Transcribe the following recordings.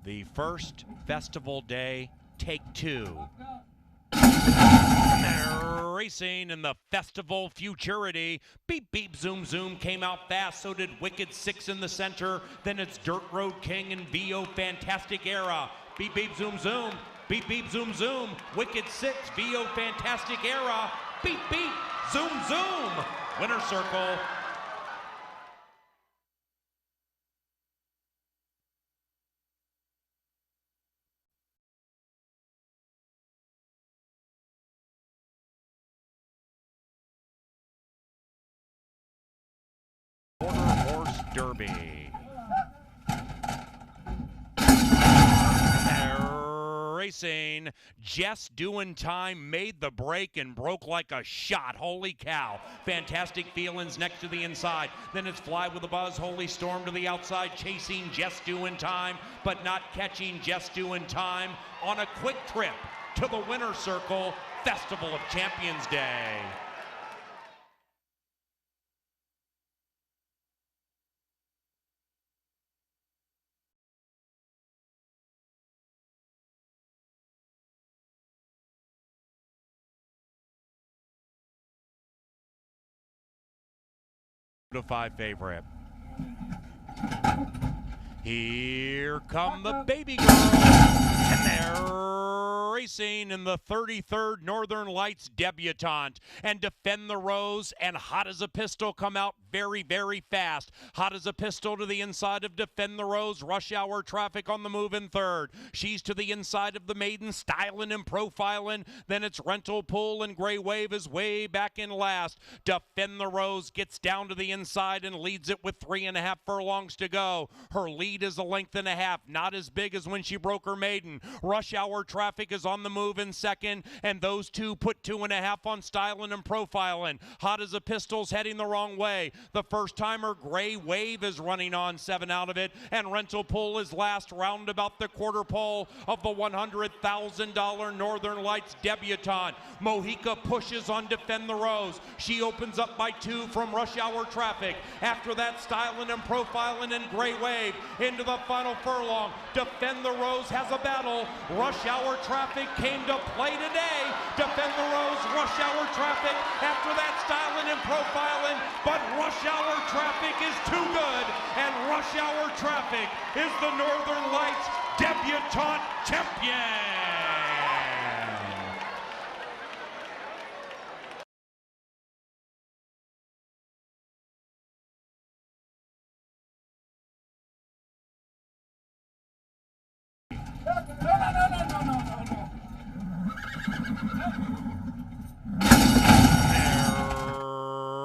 The first festival day, take two. Racing in the festival Futurity. Beep, beep, zoom, zoom came out fast. So did Wicked 6 in the center. Then it's Dirt Road King and VO Fantastic Era. Beep, beep, zoom, zoom. Beep, beep, zoom, zoom. Wicked 6, VO Fantastic Era. Beep, beep, zoom, zoom. Winner circle. Quarter Horse Derby. Racing, just doing time, made the break and broke like a shot. Holy cow. Fantastic feelings next to the inside. Then it's Fly with a Buzz, Holy Storm to the outside, chasing just doing time, but not catching just doing time on a quick trip to the winner's circle, Festival of Champions Day. To 5 favorite. Here come the baby girls, and they're racing in the 33rd Northern Lights Debutante. And Defend the Rose and Hot as a Pistol come out very, very fast. Hot as a Pistol to the inside of Defend the Rose. Rush Hour Traffic on the move in third. She's to the inside of the Maiden, styling and profiling. Then it's Rental Pool, and Gray Wave is way back in last. Defend the Rose gets down to the inside and leads it with 3.5 furlongs to go. Her lead is a length and a half, not as big as when she broke her maiden. Rush Hour Traffic is on the move in second, and those two put 2.5 on styling and profiling. Hot as a Pistol's heading the wrong way. The first timer, Gray Wave, is running on 7 out of it, and Rental Pool is last, round about the quarter pole of the $100,000 Northern Lights Debutante. Mojica pushes on Defend the Rose. She opens up by 2 from Rush Hour Traffic. After that, styling and profiling and Gray Wave into the final furlong. Defend the Rose has a battle. Rush Hour Traffic came to play today. Defend the Rose, Rush Hour Traffic. After that, styling and profiling, but Rush Hour Traffic is too good, and Rush Hour Traffic is the Northern Lights Debutante Champion.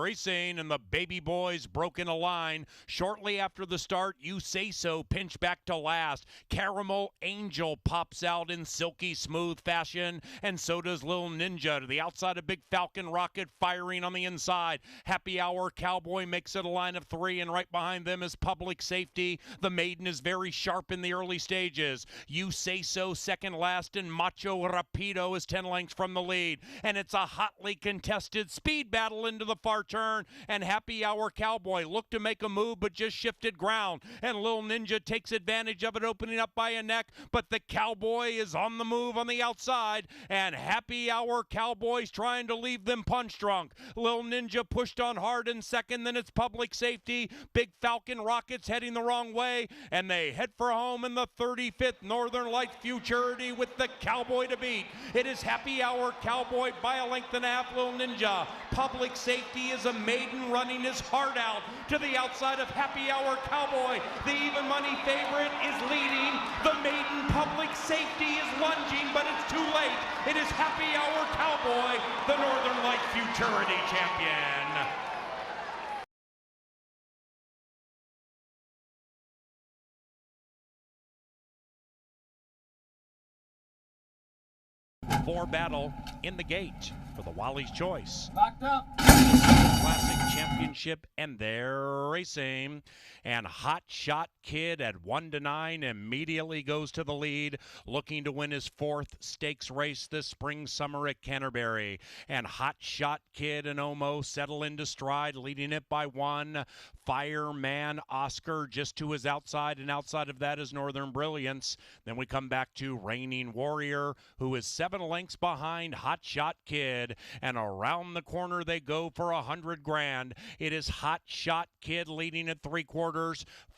Racing, and the baby boys broke in a line. Shortly after the start, You Say So pinch back to last. Caramel Angel pops out in silky smooth fashion, and so does Lil Ninja to the outside of Big Falcon Rocket, firing on the inside. Happy Hour Cowboy makes it a line of 3, and right behind them is Public Safety. The Maiden is very sharp in the early stages. You Say So second last, and Macho Rapido is 10 lengths from the lead. And it's a hotly contested speed battle into the far turn, and Happy Hour Cowboy looked to make a move but just shifted ground, and Lil Ninja takes advantage of it, opening up by a neck, but the Cowboy is on the move on the outside, and Happy Hour Cowboy's trying to leave them punch drunk. Lil Ninja pushed on hard in second, then it's Public Safety. Big Falcon Rockets heading the wrong way, and they head for home in the 35th Northern Lights Futurity with the Cowboy to beat. It is Happy Hour Cowboy by a length and a half. Lil Ninja. Public Safety is a maiden running his heart out to the outside of Happy Hour Cowboy. The even money favorite is leading. The maiden Public Safety is lunging, but it's too late. It is Happy Hour Cowboy, the Northern Lights Futurity champion. For battle in the gate for the Wally's Choice. Locked up. Classic Championship, and they're racing. And Hot Shot Kid at 1-9 immediately goes to the lead, looking to win his 4th stakes race this spring-summer at Canterbury. And Hot Shot Kid and Omo settle into stride, leading it by 1. Fireman Oscar just to his outside, and outside of that is Northern Brilliance. Then we come back to Reigning Warrior, who is 7 lengths behind Hot Shot Kid, and around the corner they go for $100 grand. It is Hot Shot Kid leading at 3/4.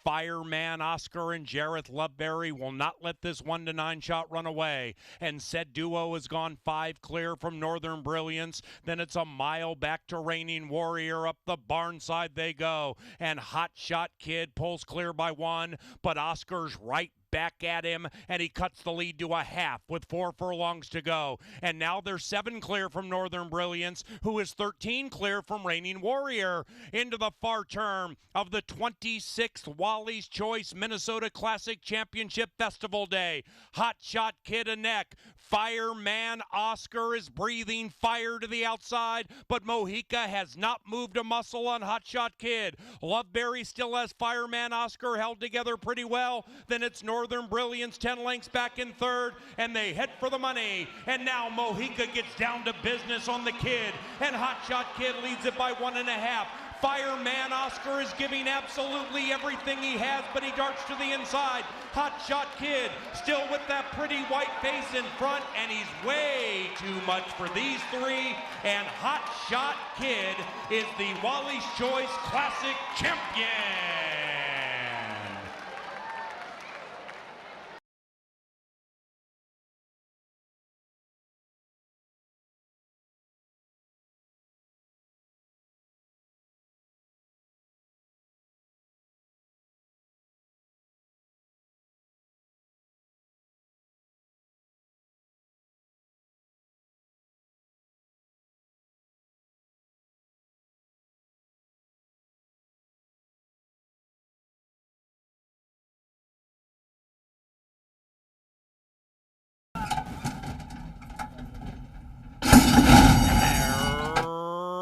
Fireman Oscar and Jareth Loveberry will not let this 1-9 shot run away. And said duo has gone 5 clear from Northern Brilliance. Then it's a mile back to Reigning Warrior. Up the barn side they go. And Hot Shot Kid pulls clear by 1, but Oscar's right back at him, and he cuts the lead to a half with 4 furlongs to go. And now they're 7 clear from Northern Brilliance, who is 13 clear from Reigning Warrior. Into the far term of the 26th Wally's Choice Minnesota Classic Championship Festival Day. Hot Shot Kid a neck. Fireman Oscar is breathing fire to the outside, but Mojica has not moved a muscle on Hot Shot Kid. Loveberry still has Fireman Oscar held together pretty well. Then it's Northern Brilliance 10 lengths back in 3rd, and they head for the money. And now Mojica gets down to business on the Kid, and Hot Shot Kid leads it by 1.5. Fireman Oscar is giving absolutely everything he has, but he darts to the inside. Hot Shot Kid still with that pretty white face in front, and he's way too much for these 3. And Hot Shot Kid is the Wally's Choice Classic Champion.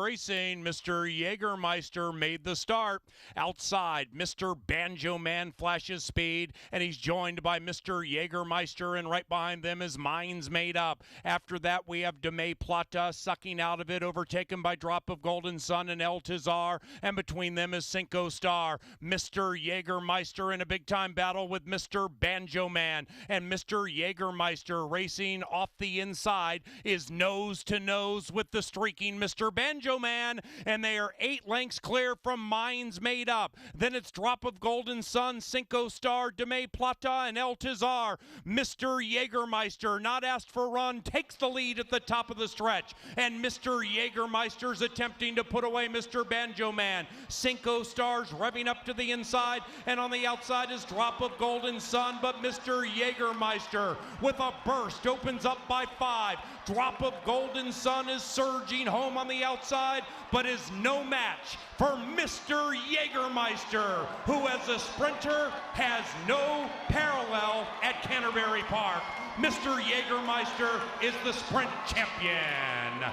Racing, Mr. Jägermeister made the start. Outside, Mr. Banjo Man flashes speed, and he's joined by Mr. Jägermeister, and right behind them is Minds Made Up. After that, we have De May Plata sucking out of it, overtaken by Drop of Golden Sun and El Tizar, and between them is Cinco Star. Mr. Jägermeister in a big-time battle with Mr. Banjo Man, and Mr. Jägermeister racing off the inside is nose-to-nose with the streaking Mr. Banjo Man, and they are 8 lengths clear from Minds Made Up. Then it's Drop of Golden Sun, Cinco Star, De May Plata, and El Tizar. Mr. Jägermeister, not asked for a run, takes the lead at the top of the stretch, and Mr. Jägermeister's attempting to put away Mr. Banjo Man. Cinco Stars revving up to the inside, and on the outside is Drop of Golden Sun, but Mr. Jägermeister with a burst opens up by 5. Drop of Golden Sun is surging home on the outside, but is no match for Mr. Jägermeister, who as a sprinter has no parallel at Canterbury Park. Mr. Jägermeister is the sprint champion.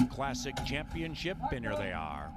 Classic Championship, and here they are.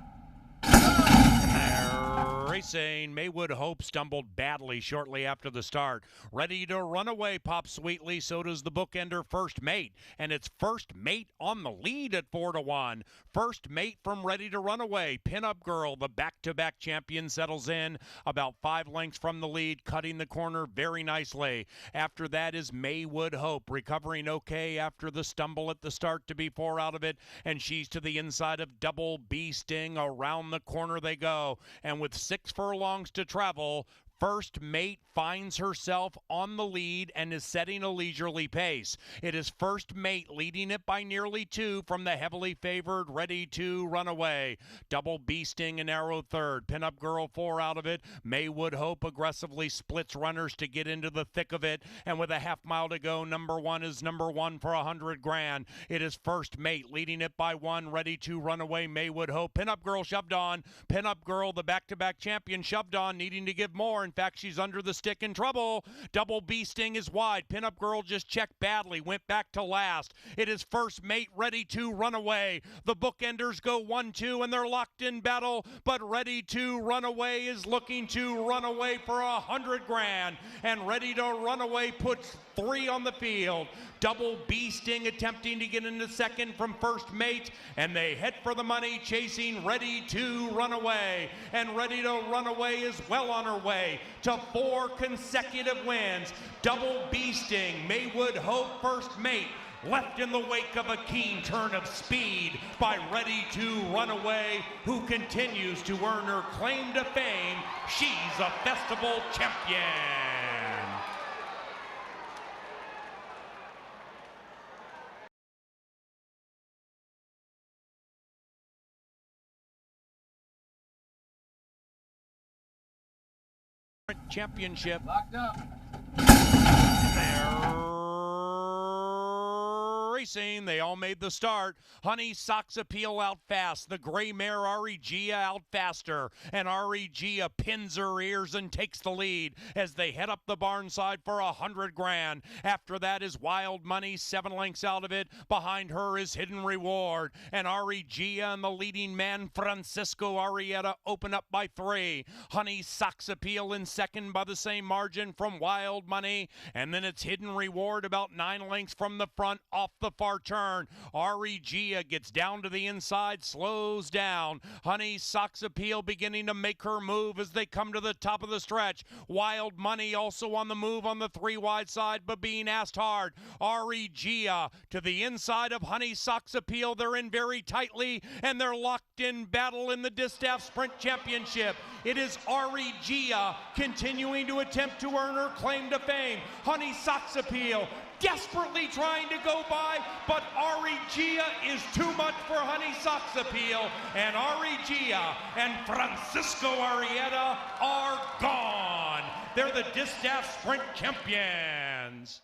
Racing, Maywood Hope stumbled badly shortly after the start. Ready to run away, Pop Sweetly. So does the bookender First Mate, and it's First Mate on the lead at 4-1. First Mate from Ready to Run Away. Pinup Girl, the back-to-back champion, settles in about 5 lengths from the lead, cutting the corner very nicely. After that is Maywood Hope, recovering okay after the stumble at the start to be 4 out of it, and she's to the inside of Double B Sting. Around the corner they go, and with 6 furlongs to travel, First Mate finds herself on the lead and is setting a leisurely pace. It is First Mate leading it by nearly 2 from the heavily favored Ready to Run Away. Double Beasting and Arrow third. Pinup Girl 4 out of it. Maywood Hope aggressively splits runners to get into the thick of it. And with a half mile to go, number 1 is number 1 for $100 grand. It is First Mate leading it by 1. Ready to Run Away. Maywood Hope. Pinup Girl shoved on. Pinup Girl, the back-to-back champion, shoved on, needing to give more. In fact, she's under the stick in trouble. Double Beasting is wide. Pinup Girl just checked badly, went back to last. It is First Mate Ready to Run Away. The bookenders go 1-2 and they're locked in battle, but Ready to Run Away is looking to run away for $100 grand, and Ready to Run Away puts 3 on the field. Double Beasting attempting to get into second from First Mate, and they head for the money chasing Ready to Run Away. And Ready to Run Away is well on her way to 4 consecutive wins. Double Beasting, Maywood Hope, First Mate, left in the wake of a keen turn of speed by Ready to Run Away, who continues to earn her claim to fame. She's a festival champion. Championship. Locked up. They're racing. They all made the start. Honey Sox Appeal out fast. The gray mare Gia out faster. And Gia pins her ears and takes the lead as they head up the barn side for $100 grand. After that is Wild Money, 7 lengths out of it. Behind her is Hidden Reward. And Gia and the leading man Francisco Arrieta open up by 3. Honey Sox Appeal in second by the same margin from Wild Money. And then it's Hidden Reward about 9 lengths from the front off the far turn. Gia gets down to the inside, slows down. Honey Sox Appeal beginning to make her move as they come to the top of the stretch. Wild Money also on the move on the 3 wide side, but being asked hard. Gia to the inside of Honey Sox Appeal. They're in very tightly, and they're locked in battle in the Distaff Sprint Championship. It is Gia continuing to attempt to earn her claim to fame. Honey Sox Appeal desperately trying to go by, but Gia is too much for Honey Sox Appeal, and Gia and Francisco Arrieta are gone. They're the Distaff Sprint Champions.